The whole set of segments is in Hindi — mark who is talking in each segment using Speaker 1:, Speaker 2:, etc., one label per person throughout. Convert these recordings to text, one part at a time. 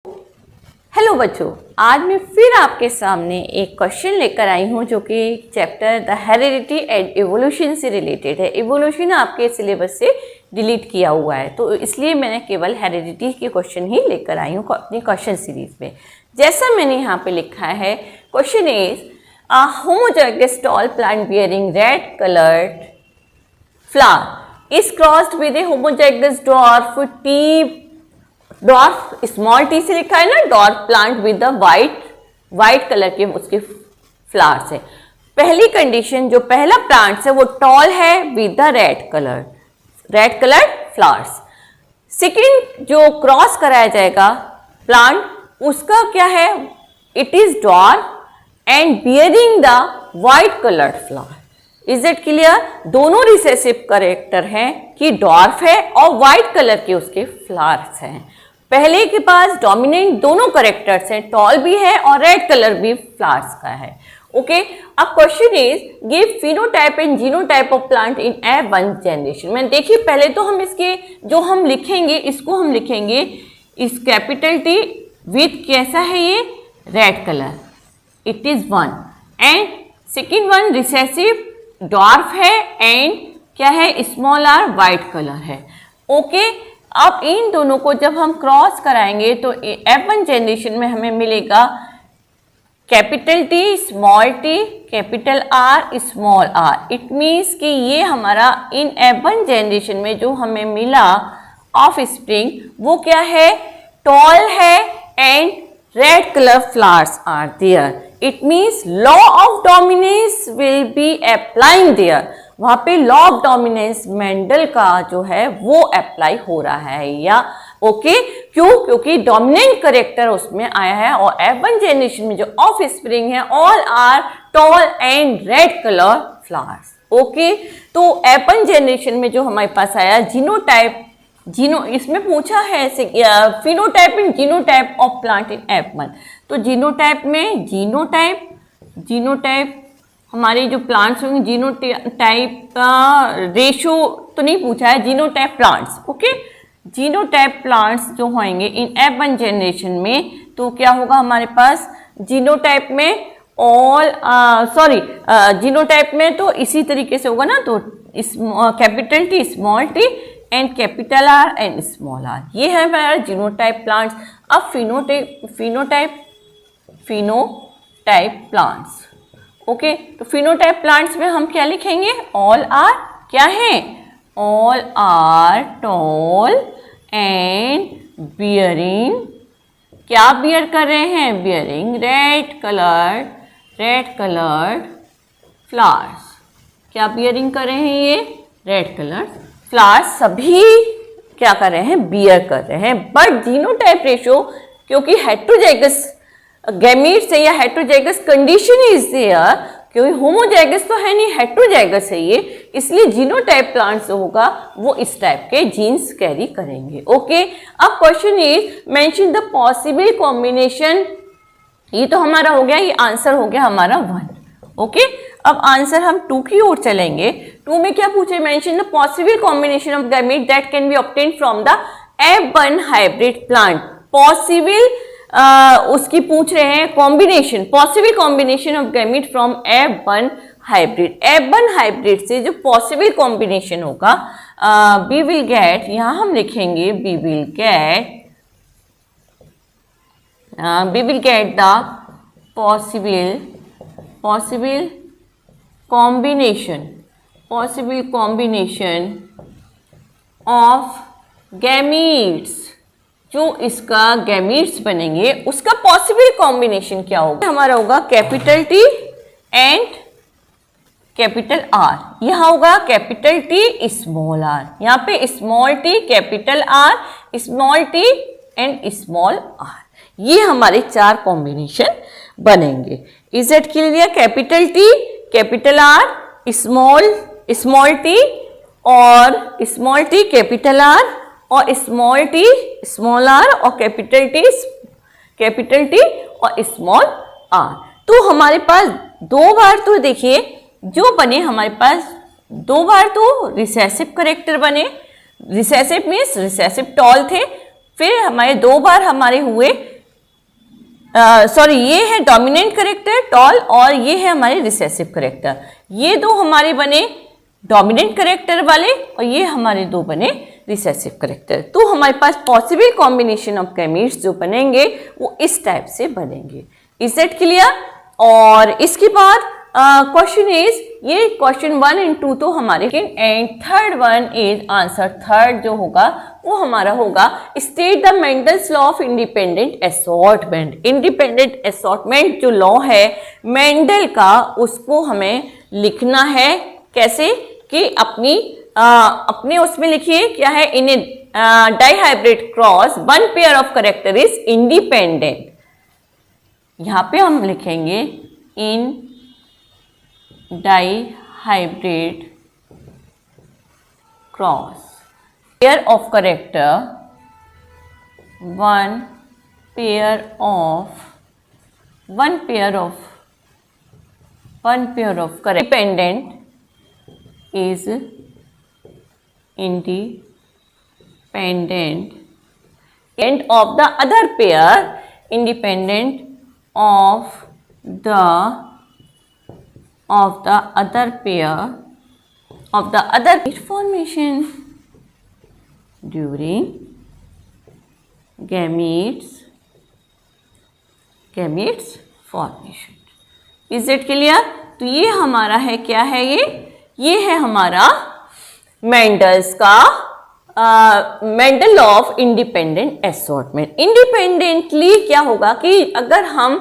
Speaker 1: हेलो बच्चों, आज मैं फिर आपके सामने एक क्वेश्चन लेकर आई हूँ जो कि chapter the heredity and evolution से रिलेटेड है। इवोल्यूशन आपके सिलेबस से डिलीट किया हुआ है, तो इसलिए मैंने केवल हेरिडिटी के क्वेश्चन ही लेकर आई हूँ अपनी क्वेश्चन सीरीज में। जैसा मैंने यहाँ पे लिखा है, question is a homozygous tall plant bearing red coloured flower is crossed with A homozygous dwarf small T से लिखा है ना, dwarf plant with the white colour के उसके फ्लावर्स है। पहली कंडीशन, जो पहला प्लांट्स है वो टॉल है with the red colour flowers. Second जो क्रॉस कराया जाएगा प्लांट, उसका क्या है, it is dwarf and bearing the white coloured flower. Is it clear? दोनों रिसेसिव कैरेक्टर हैं कि डॉर्फ है और वाइट कलर के उसके फ्लावर्स हैं। पहले के पास डोमिनेंट दोनों कैरेक्टर्स हैं, टॉल भी है और रेड कलर भी फ्लावर्स का है। ओके, अब question is give phenotype and genotype of plant in F1 generation. मैं देखिए, पहले तो हम इसके जो हम लिखेंगे, इसको हम लिखेंगे इस कैपिटल T विथ कैसा है ये, red colour, it is 1। And second one recessive dwarf है एंड क्या है, स्मॉल r वाइट कलर है। ओके, अब इन दोनों को जब हम क्रॉस कराएंगे तो F1 जनरेशन में हमें मिलेगा capital T small t capital R small r। It means कि ये हमारा इन F1 जनरेशन में जो हमें मिला ऑफ स्प्रिंग वो क्या है, टॉल है and red colour flowers are there. It means law of dominance will be applying there. वहाँ पे लॉ ऑफ डोमिनेंस मेंडल का जो है वो अप्लाई हो रहा है, या ओके क्यों, क्योंकि डोमिनेंट करेक्टर उसमें आया है। और F1 जनरेशन में जो ऑफ स्प्रिंग है all are tall and red colour flowers. Okay, तो F1 जनरेशन में जो हमारे पास आया जीनोटाइप, इसमें पूछा है phenotype and genotype of plant in F1। तो जीनोटाइप में जीनोटाइप हमारे जो प्लांट्स होंगे, जीनोटाइप का रेशो तो नहीं पूछा है, genotype plants. Okay, genotype plants जो होंगे इन F1 जनरेशन में, तो क्या होगा हमारे पास जीनोटाइप में जीनोटाइप में तो इसी तरीके से होगा ना, तो capital T small t and capital R and small r, ये है हमारा जीनोटाइप प्लांट्स। अब फिनोटाइप प्लांट्स। ओके, तो फिनोटाइप प्लांट्स में हम क्या लिखेंगे, ऑल आर क्या है, all are tall and bearing, क्या बियर कर रहे हैं, बियरिंग रेड कलर्ड फ्लावर्स। क्या बियरिंग कर रहे हैं, ये रेड कलर फ्लावर्स सभी क्या कर रहे हैं, बियर कर रहे हैं। बट जीनोटाइप रेशो, क्योंकि हेट्रोजाइगस गैमीट्स है या हेट्रोजाइगस कंडीशन इज देयर, क्योंकि होमोजाइगस तो है नहीं, हेट्रोजाइगस है ये, इसलिए जीनोटाइप प्लांट्स जो होगा वो इस टाइप के जीन्स कैरी करेंगे। ओके, अब question is mention the possible combination. ये तो हमारा हो गया, ये आंसर हो गया हमारा 1। ओके, अब आंसर हम 2 की ओर चलेंगे। 2 में क्या पूछे, mention the possible combination of gamete that can be obtained from the F1 hybrid plant. Possible उसकी पूछ रहे हैं combination, possible combination of gamete from F1 hybrid. F1 hybrid से जो पॉसिबल कॉम्बिनेशन होगा, वी विल गेट, यहाँ हम लिखेंगे we will get the possible combination of gametes. जो इसका गैमीट्स बनेंगे उसका पॉसिबल कॉम्बिनेशन क्या होगा, हमारा होगा capital T and capital R। यहाँ होगा कैपिटल T स्मॉल r, यहाँ पे small t capital R small t and small r, ये हमारे 4 कॉम्बिनेशन बनेंगे। Is it clear? Capital T capital R small t और स्मॉल t कैपिटल R और स्मॉल t स्मॉल r और कैपिटल T और स्मॉल r। तो हमारे पास 2 बार तो देखिए जो बने हमारे पास 2 बार तो रिसेसिव करेक्टर बने, रिसेसिव मीन्स रिसेसिव टॉल थे, फिर हमारे 2 बार हमारे हुए सॉरी ये है डोमिनेंट करेक्टर टॉल और ये है हमारे रिसेसिव करेक्टर। ये दो हमारे बने डोमिनेंट करेक्टर वाले और ये हमारे दो बने रिसेसिव करेक्टर। तो हमारे पास पॉसिबल कॉम्बिनेशन ऑफ गैमीट्स जो बनेंगे वो इस टाइप से बनेंगे। Is that clear? और इसके बाद क्वेश्चन इज, ये क्वेश्चन 1 and 2 तो हमारे and third one is answer. Third जो होगा वो हमारा होगा state the Mendel's law of independent assortment. Independent assortment जो लॉ है मेंडल का, उसको हमें लिखना है कैसे कि अपने उसमें लिखिए क्या है, in dihybrid cross one pair of character is independent. यहां पे हम लिखेंगे in dihybrid cross pair of character one pair of independent is independent and of the other pair, independent of the other pair of the other formation during gametes formation. Is it clear? तो ये हमारा है क्या है, ये है हमारा मेंडल्स का Mendel law of independent assortment. Independently क्या होगा कि अगर हम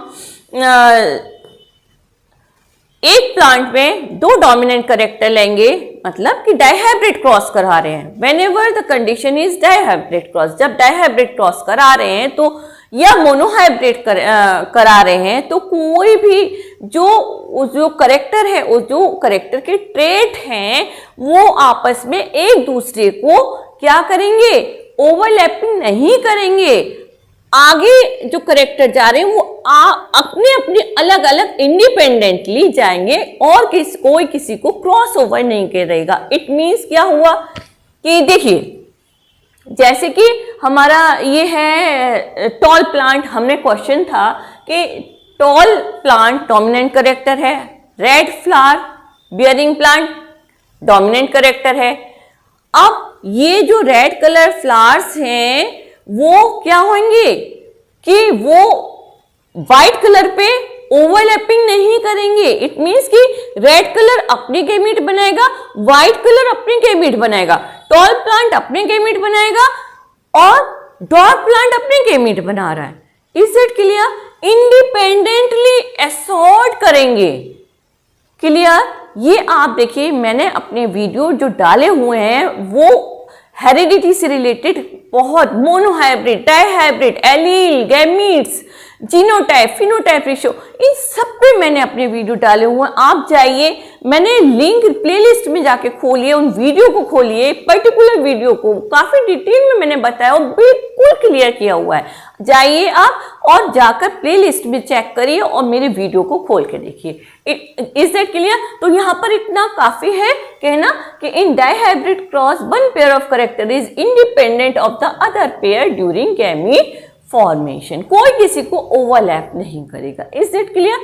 Speaker 1: एक प्लांट में दो डोमिनेंट कैरेक्टर लेंगे, मतलब कि डाइहाइब्रिड क्रॉस करा रहे हैं, whenever the condition is dihybrid cross, जब डाइहाइब्रिड क्रॉस करा रहे हैं तो या मोनोहाइब्रिड करा रहे हैं, तो कोई भी जो करेक्टर है, जो करेक्टर के ट्रेट हैं वो आपस में एक दूसरे को क्या करेंगे, ओवरलैपिंग नहीं करेंगे। आगे जो करेक्टर जा रहे हैं वो अपने अपने अलग अलग इंडिपेंडेंटली जाएंगे और कोई किसी को क्रॉस ओवर नहीं करेगा। इट मीन्स क्या हुआ कि देखिए, जैसे कि हमारा ये है टॉल प्लांट, हमने क्वेश्चन था कि टॉल प्लांट डोमिनेंट करेक्टर है, red flower bearing plant dominant character है। अब ये जो रेड कलर फ्लावर्स हैं वो क्या होंगे कि वो व्हाइट कलर पे ओवरलैपिंग नहीं करेंगे। इट मीन्स कि रेड कलर अपने गैमीट बनाएगा, व्हाइट कलर अपने गैमीट बनाएगा, टॉल प्लांट अपने गैमीट बनाएगा और डॉर्क प्लांट अपने गैमीट बना रहा है। Is it clear? Independently assort करेंगे। क्लियर? ये आप देखिए, मैंने अपने वीडियो जो डाले हुए हैं वो हेरिडिटी से रिलेटेड बहुत, monohybrid, dihybrid, allele, gametes, genotype, phenotype ratio, इन सब पे मैंने अपने वीडियो डाले हुए हैं। आप जाइए, मैंने लिंक प्लेलिस्ट में जाके खोलिए, उन वीडियो को खोलिए, पर्टिकुलर वीडियो को काफी डिटेल में मैंने बताया और बिल्कुल क्लियर किया हुआ है। जाइए आप और जाकर प्लेलिस्ट में चेक करिए और मेरे वीडियो को खोल के देखिए। Is that clear? तो यहाँ पर इतना काफी है कहना कि in dihybrid cross one pair of character is independent of the other pair during gamete formation. कोई किसी को ओवरलैप नहीं करेगा। Is that clear?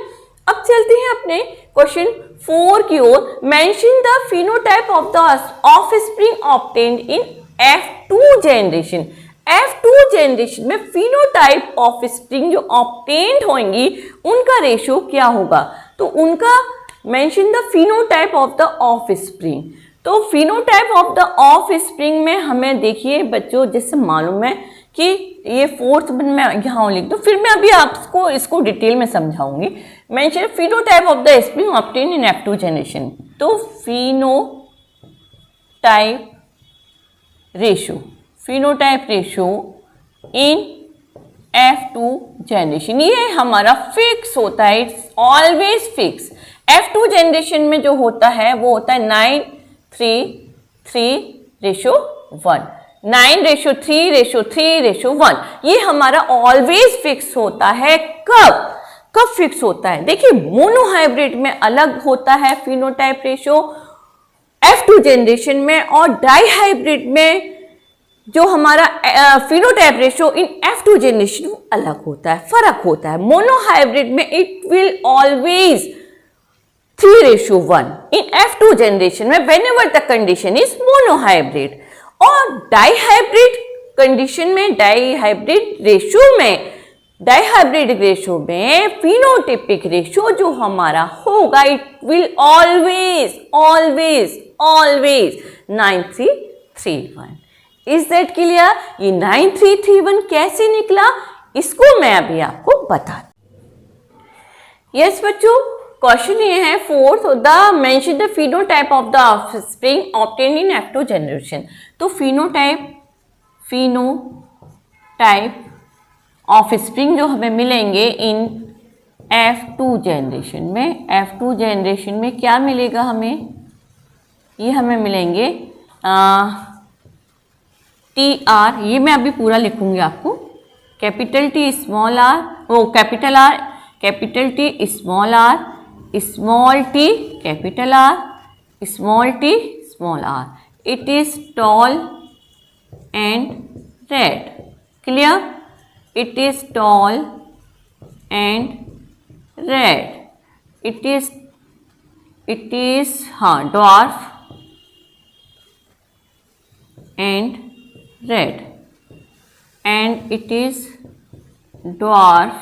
Speaker 1: अब चलते हैं अपने क्वेश्चन 4 की ओर। Mention the phenotype of the offspring obtained in F2 generation. F2 generation में फिनोटाइप ऑफस्प्रिंग जो ऑब्टेन्ड होंगी उनका रेशियो क्या होगा? तो उनका mention the phenotype of the offspring. तो फिनोटाइप ऑफ द ऑफस्प्रिंग में हमें देखिए बच्चों, जैसे मालूम है कि ये 4th में मैं यहाँ लिख दूँ, फिर मैं अभी आपको इसको डिटेल में समझाऊंगी। Mention phenotype of the spring obtained in F2 generation. तो phenotype ratio in F2 generation, ये हमारा फिक्स होता है, it's always fix. F2 generation में जो होता है वो होता है 9:3:3:1, 9:3:3:1। ये हमारा ऑलवेज फिक्स होता है। कब फिक्स होता है? देखिए, मोनोहाइब्रिड में अलग होता है फिनोटाइप रेशियो F2 जनरेशन में, और डाइहाइब्रिड में जो हमारा phenotype ratio in F2 generation वो अलग होता है, फर्क होता है। मोनोहाइब्रिड में it will always 3:1 in F2 generation में whenever the condition is monohybrid. और डाइहाइब्रिड कंडीशन में, डाइहाइब्रिड रेशियो में फिनोटिपिक रेशियो जो हमारा होगा it will always 9331। Is that clear? ये 9331 कैसे निकला इसको मैं अभी आपको बता। यस बच्चों, क्वेश्चन ये है fourth, the mention the phenotype of the offspring obtained in F2 generation. तो फिनोटाइप ऑफस्प्रिंग जो हमें मिलेंगे इन F2 जनरेशन में, F2 जनरेशन में क्या मिलेगा हमें? ये हमें मिलेंगे TR, ये मैं अभी पूरा लिखूंगी आपको, कैपिटल T स्मॉल r, वो capital R, capital T small r, small t capital R, small t small r। It is tall and red. Clear? It is tall and red. It is dwarf and red and it is dwarf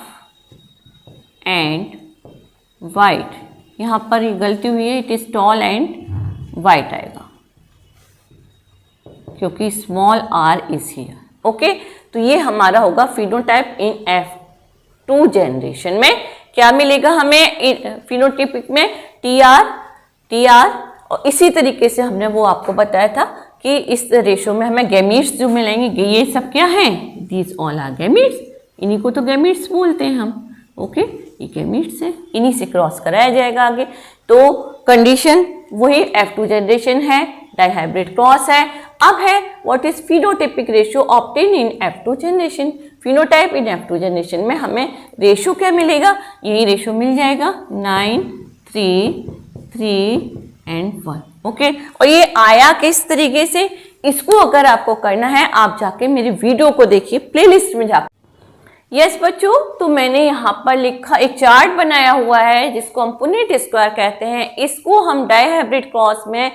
Speaker 1: and white। यहाँ पर ये गलती हुई है, it is tall and white आएगा क्योंकि small r is here। Okay, तो ये हमारा होगा फिनोटाइप इन F2 जनरेशन में। क्या मिलेगा हमें फिनोटाइपिक में? TR। और इसी तरीके से हमने वो आपको बताया था कि इस रेशो में हमें गैमीट्स जो मिलेंगे, ये सब क्या हैं? These all are gametes. इन्हीं को तो गैमीट्स बोलते हैं हम। ओके, ये गैमीट्स है, इन्हीं से क्रॉस कराया जाएगा आगे। तो कंडीशन वही F2 जनरेशन है, डाइहाइब्रिड क्रॉस है। अब है what is phenotypic ratio obtain in F2 generation. Phenotype in F2 generation में हमें रेशियो क्या मिलेगा? यही रेशियो मिल जाएगा 9, 3, 3 एंड 1। ओके, और ये आया किस तरीके से, इसको अगर आपको करना है आप जाके मेरी वीडियो को देखिए, प्लेलिस्ट में जाकर। यस बच्चों, तो मैंने यहाँ पर लिखा एक चार्ट बनाया हुआ है जिसको हम पुनेट स्क्वायर कहते हैं। इसको हम डाइहाइब्रिड क्रॉस में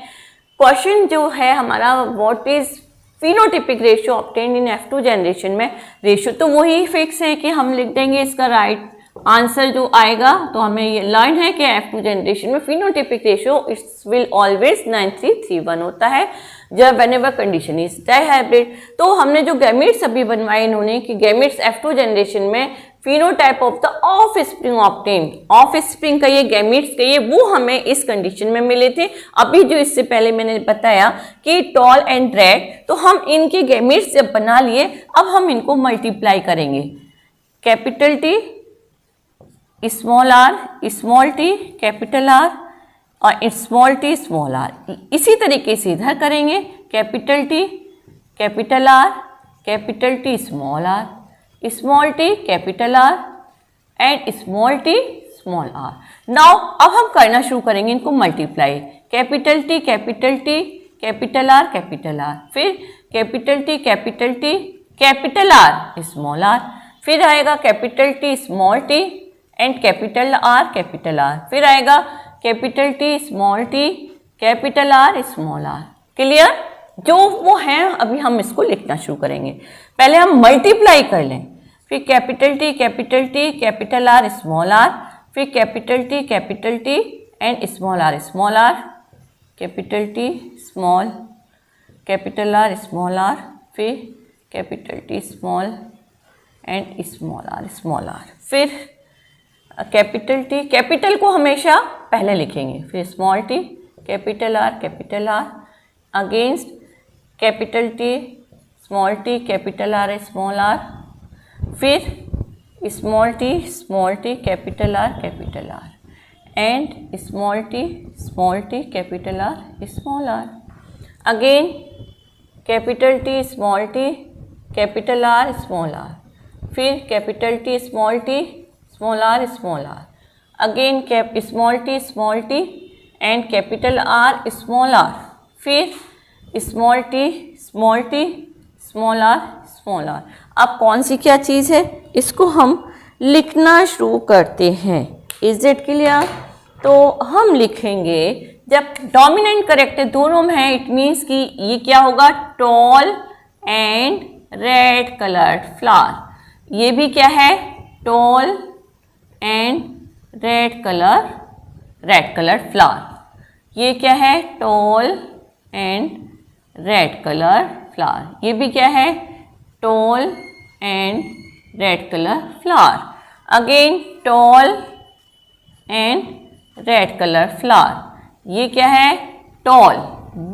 Speaker 1: क्वेश्चन जो है हमारा what is phenotypic ratio obtained in F2 generation में, रेशियो तो वही फिक्स है कि हम लिख देंगे इसका राइट आंसर जो आएगा। तो हमें ये लाइन है कि F2 जनरेशन में phenotypic ratio it's will always 9331 होता है जब व्हेनेवर कंडीशन इज डाइहाइब्रिड। तो हमने जो गैमीट्स अभी बनवाए इन्होंने कि गैमीट्स F2 जनरेशन में phenotype of the offspring obtained, offspring का ये गैमीट्स का ये वो हमें इस कंडीशन में मिले थे। अभी जो इससे पहले मैंने बताया कि टॉल एंड रेड, तो हम इनके गैमीट्स जब बना लिए अब हम इनको मल्टीप्लाई करेंगे। Capital T small t capital R और स्मॉल t स्मॉल r। इसी तरीके से इधर करेंगे, capital T capital R capital T small r, small t capital R and small t small r। Now अब हम करना शुरू करेंगे इनको multiply. Capital T capital T capital R capital R, फिर capital T capital R small r, फिर आएगा capital T small t and capital R, फिर आएगा capital T small t capital R small r। Clear? जो वो है अभी हम इसको लिखना शुरू करेंगे। पहले हम मल्टीप्लाई कर लें, फिर capital T capital R small r, फिर capital T and small r, capital T small capital R small r, फिर capital T small and small r, फिर कैपिटल T, कैपिटल को हमेशा पहले लिखेंगे, फिर small t capital R against capital T capital R small r, फिर small t capital R and small t capital R small r, again capital T capital R small r, फिर capital T small r, again small t and capital R small r, फिर स्मॉल t स्मॉलर। अब कौन सी क्या चीज़ है, इसको हम लिखना शुरू करते हैं। Is it clear? तो हम लिखेंगे, जब डोमिनेंट करेक्टर दोनों में है, इट मीन्स कि ये क्या होगा, tall and red coloured flower. ये भी क्या है, tall and red coloured flower. ये क्या है, tall and red colour flower. ये भी क्या है, tall and red colour flower. Again tall and red colour flower. ये क्या है, tall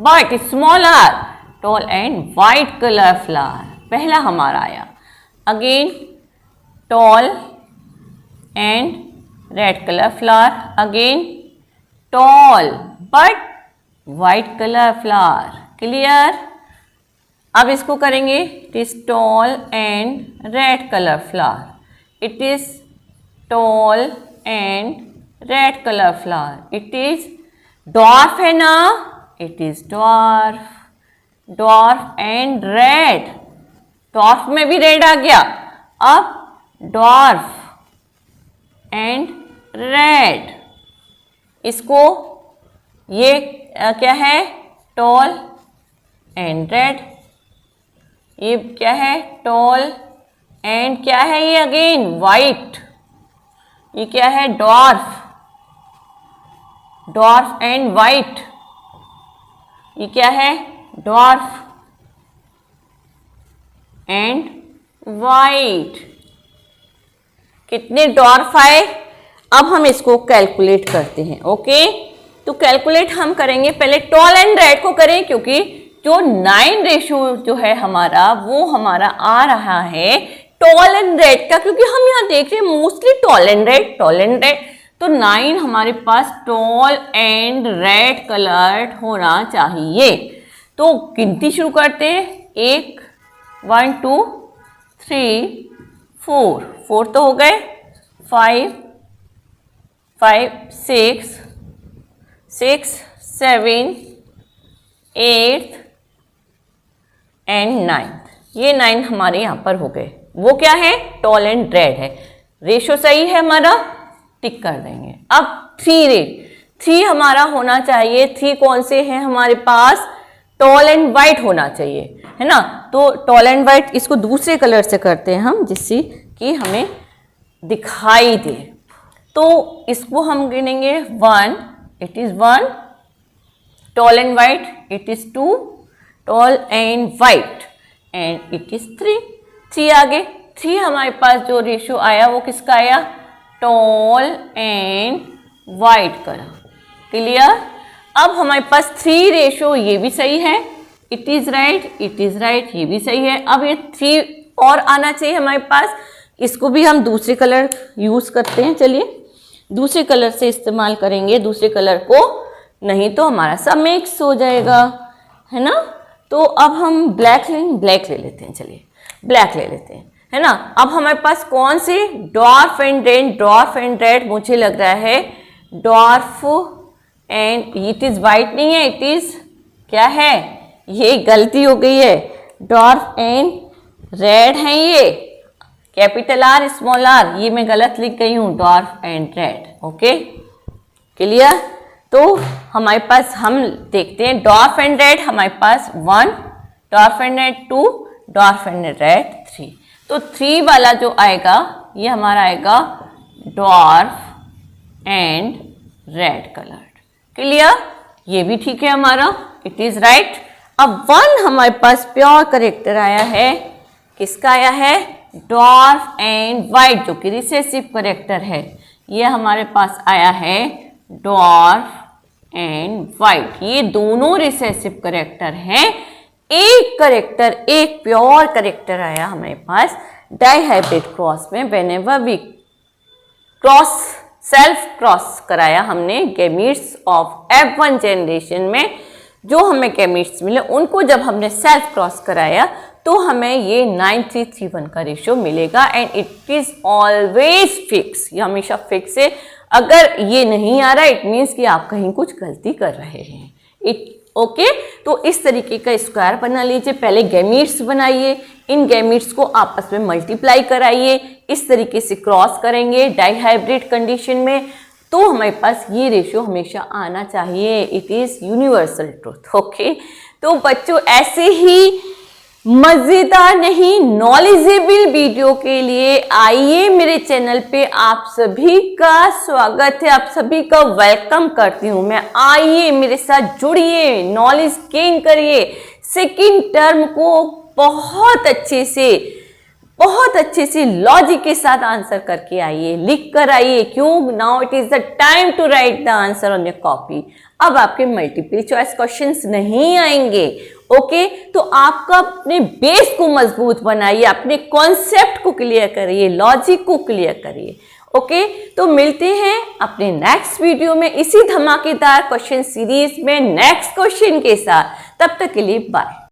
Speaker 1: but smaller, tall and white colour flower. पहला हमारा आया। Again tall and red colour flower. Again tall but white colour flower. Clear? अब इसको करेंगे, it is tall and red colour flower. It is tall and red colour flower. It is dwarf है ना, it is dwarf and red. Dwarf में भी रेड आ गया। अब डॉर्फ एंड रेड, इसको ये क्या है, टॉल एंड रेड। ये क्या है, टॉल एंड क्या है, ये अगेन वाइट। ये क्या है, डॉर्फ एंड वाइट। ये क्या है, डॉर्फ एंड वाइट। कितने डॉर्फ आए? अब हम इसको कैलकुलेट करते हैं। ओके, तो कैलकुलेट हम करेंगे, पहले टॉल एंड रेड को करें, क्योंकि जो 9 रेशियो जो है हमारा, वो हमारा आ रहा है टॉल एंड रेड का, क्योंकि हम यहाँ देख रहे हैं मोस्टली टॉल एंड रेड। तो 9 हमारे पास टॉल एंड रेड कलर्ड होना चाहिए। तो गिनती शुरू करते हैं, 1 2 3 4 तो हो गए, 5 6 7 8 एंड 9। ये 9 हमारे यहाँ पर हो गए। वो क्या है, टॉल एंड रेड है। रेशो सही है हमारा, टिक कर देंगे। अब 3 हमारा होना चाहिए। 3 कौन से हैं हमारे पास, टॉल एंड वाइट होना चाहिए, है ना। तो टॉल एंड वाइट, इसको दूसरे कलर से करते हैं हम, जिससे कि हमें दिखाई दे। तो इसको हम गिनेंगे 1, it is 1 toll and white, it is 2 toll and white, and it is 3 आगे। 3 हमारे पास जो रेशियो आया वो किसका आया, toll and white colour. Clear? अब हमारे पास 3 रेशियो, ये भी सही है, इट इज राइट, ये भी सही है। अब ये 3 और आना चाहिए हमारे पास। इसको भी हम दूसरे कलर यूज करते हैं। चलिए दूसरे कलर से इस्तेमाल करेंगे दूसरे कलर को, नहीं तो हमारा सब मिक्स हो जाएगा, है ना। तो अब हम ब्लैक ले लेते हैं। चलिए ब्लैक ले लेते हैं, है ना। अब हमारे पास कौन से, डॉर्फ एंड रेड, मुझे लग रहा है dwarf and, it is white नहीं है, इट इज क्या है, ये गलती हो गई है, डॉर्फ एंड रेड है ये, कैपिटल आर स्मॉल आर, ये मैं गलत लिख गई हूँ, dwarf and red. Okay clear? तो हमारे पास हम देखते हैं डॉर्फ एंड रेड हमारे पास 1, dwarf and red 2, dwarf and red 3। तो 3 वाला जो आएगा ये हमारा आएगा dwarf and red coloured. Clear? ये भी ठीक है हमारा, इट इज राइट। अब 1 हमारे पास प्योर करेक्टर आया है, किसका आया है, डॉर्फ एंड वाइट, जो कि रिसेसिव करेक्टर है। ये हमारे पास आया है डॉर्फ एंड वाइट, ये दोनों रिसेसिव करेक्टर हैं। एक करेक्टर, एक प्योर करेक्टर आया हमारे पास डाइहाइब्रिड क्रॉस में। व्हेनेवर वी सेल्फ क्रॉस कराया हमने गैमीट्स ऑफ F1 जनरेशन में, जो हमें गैमीट्स मिले उनको जब हमने सेल्फ क्रॉस कराया तो हमें ये 9331 का रेशियो मिलेगा, and it is always fix, ये हमेशा फिक्स है। अगर ये नहीं आ रहा, इट मीन्स कि आप कहीं कुछ गलती कर रहे हैं। इट ओके, तो इस तरीके का स्क्वायर बना लीजिए। पहले गैमीट्स बनाइए, इन गैमीट्स को आपस में मल्टीप्लाई कराइए, इस तरीके से क्रॉस करेंगे डाइहाइब्रिड कंडीशन में, तो हमारे पास ये रेशियो हमेशा आना चाहिए। It is universal truth. Okay, तो बच्चों ऐसे ही मजेदार नहीं नॉलेजेबल वीडियो के लिए आइए मेरे चैनल पे, आप सभी का स्वागत है, आप सभी का वेलकम करती हूँ मैं। आइए मेरे साथ जुड़िए, नॉलेज गेन करिए, सेकंड टर्म को बहुत अच्छे से लॉजिक के साथ आंसर करके आइए, लिख कर आइए। क्यों? Now it is the time to write the answer on your copy. अब आपके मल्टीपल चॉइस क्वेश्चंस नहीं आएंगे। ओके, तो आपका अपने बेस को मजबूत बनाइए, अपने कॉन्सेप्ट को क्लियर करिए, लॉजिक को क्लियर करिए। ओके, तो मिलते हैं अपने नेक्स्ट वीडियो में इसी धमाकेदार क्वेश्चन सीरीज में नेक्स्ट क्वेश्चन के साथ। तब तक के लिए बाय।